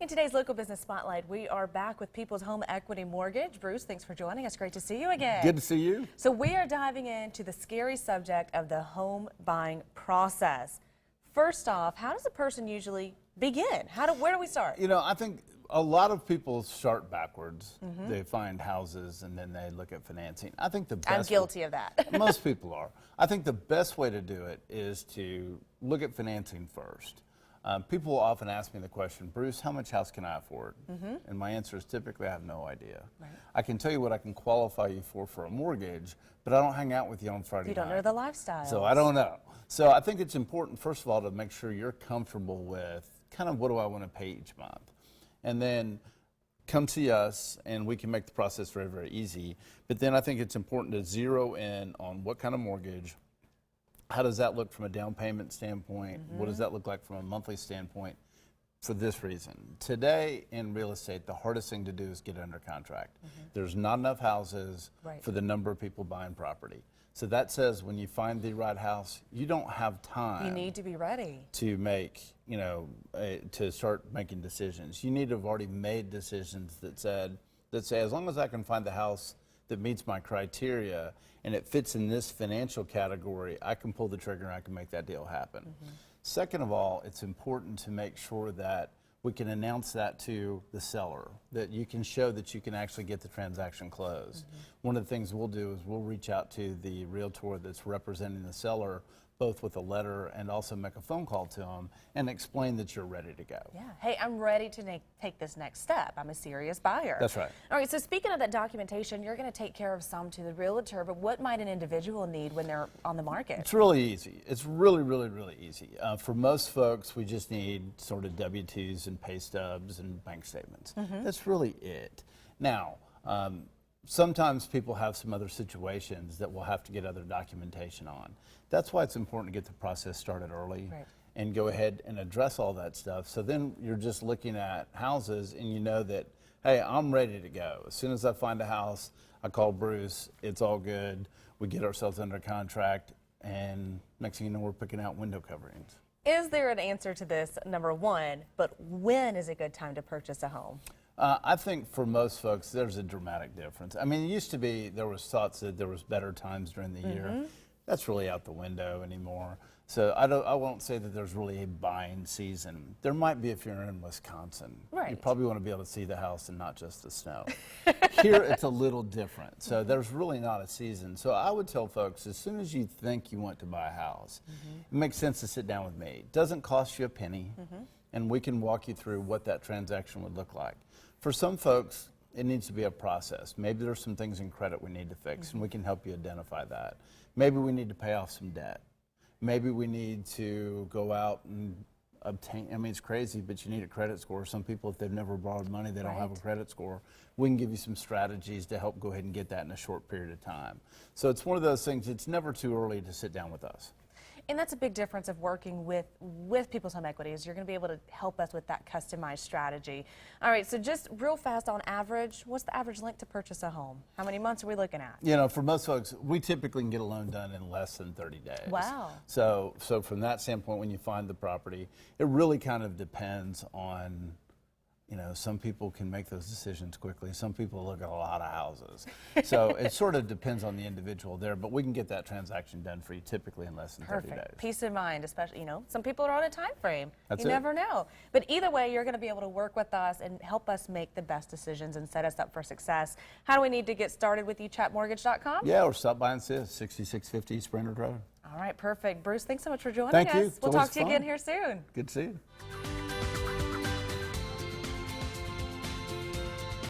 In today's Local Business Spotlight, we are back with People's Home Equity Mortgage. Bruce, thanks for joining us. Great to see you again. Good to see you. So we are diving into the scary subject of the home buying process. First off, how does a person usually begin? Where do we start? You know, I think a lot of people start backwards. They find houses and then they look at financing. I think the best I'm guilty of that. Most people are. I think the best way to do it is to look at financing first. People will often ask me the question, Bruce, how much house can I afford? And my answer is typically I have no idea. Right. I can tell you what I can qualify you for a mortgage, but I don't hang out with you on Friday night. You don't know the lifestyle. So I don't know. So I think it's important, first of all, to make sure you're comfortable with kind of what do I want to pay each month. And then come see us and we can make the process very, very easy. But then I think it's important to zero in on what kind of mortgage. How does that look from a down payment standpoint? What does that look like from a monthly standpoint? For this reason, today in real estate, the hardest thing to do is get under contract. There's not enough houses for the number of people buying property. So that says when you find the right house, you don't have time. You need to be ready to make, to start making decisions. You need to have already made decisions that say as long as I can find the house that meets my criteria and it fits in this financial category, I can pull the trigger and I can make that deal happen. Second of all, it's important to make sure that we can announce that to the seller, that you can show that you can actually get the transaction closed. One of the things we'll do is we'll reach out to the realtor that's representing the seller, both with a letter and also make a phone call to them and explain that you're ready to go. Yeah. Hey, I'm ready to take this next step. I'm a serious buyer. That's right. All right, so speaking of that documentation, you're going to take care of some to the realtor, but what might an individual need when they're on the market? It's really easy. It's really, really, really easy. For most folks, we just need sort of W-2s and pay stubs and bank statements. That's really it. Now, sometimes people have some other situations that we'll have to get other documentation on. That's why it's important to get the process started early and go ahead and address all that stuff. So then you're just looking at houses and you know that, hey, I'm ready to go. As soon as I find a house, I call Bruce, it's all good. We get ourselves under contract and next thing you know, we're picking out window coverings. Is there an answer to this, number one, but when is a good time to purchase a home? I think for most folks, there's a dramatic difference. I mean, it used to be there was thoughts that there was better times during the year. That's really out the window anymore. So I won't say that there's really a buying season. There might be if you're in Wisconsin. Right. You probably want to be able to see the house and not just the snow. Here, it's a little different. So there's really not a season. So I would tell folks, as soon as you think you want to buy a house, it makes sense to sit down with me. It doesn't cost you a penny, and we can walk you through what that transaction would look like. For some folks, it needs to be a process. Maybe there's some things in credit we need to fix, and we can help you identify that. Maybe we need to pay off some debt. Maybe we need to go out and obtain, I mean, it's crazy, but you need a credit score. Some people, if they've never borrowed money, they don't have a credit score. We can give you some strategies to help go ahead and get that in a short period of time. So it's one of those things, it's never too early to sit down with us. And that's a big difference of working with People's Home Equity is you're going to be able to help us with that customized strategy. All right, so just real fast on average, what's the average length to purchase a home? How many months are we looking at? You know, for most folks, we typically can get a loan done in less than 30 days. Wow. So from that standpoint, when you find the property, it really kind of depends on, you know, some people can make those decisions quickly. Some people look at a lot of houses. So it sort of depends on the individual there, but we can get that transaction done for you typically in less than 30 days. Peace of mind, especially, you know, some people are on a time frame. That's you never know. But either way, you're going to be able to work with us and help us make the best decisions and set us up for success. How do we need to get started with you? Chatmortgage.com? Yeah, or stop by and see us, 6650 Sprinter Road. All right, perfect. Bruce, thanks so much for joining Thank us. you. We'll talk to you again here soon. Good to see you.